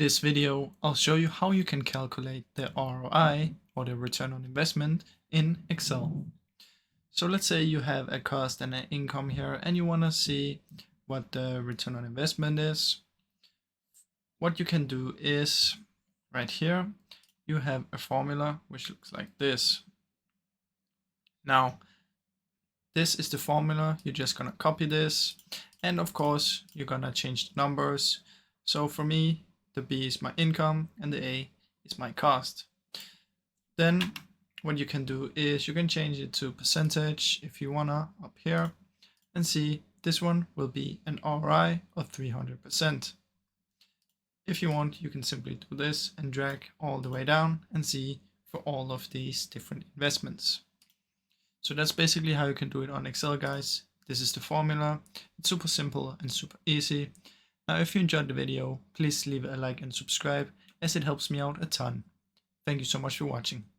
this video, I'll show you how you can calculate the ROI or the return on investment in Excel. So let's say you have a cost and an income here and you want to see what the return on investment is. What you can do is right here, you have a formula which looks like this. Now, this is the formula. You're just going to copy this. And of course, you're going to change the numbers. So for me, the B is my income and the A is my cost. Then what you can do is you can change it to percentage if you wanna up here and see this one will be an ROI of 300%. If you want, you can simply do this and drag all the way down and see for all of these different investments. So that's basically how you can do it on Excel, guys. This is the formula. It's super simple and super easy. Now, if you enjoyed the video, please leave a like and subscribe as it helps me out a ton. Thank you so much for watching.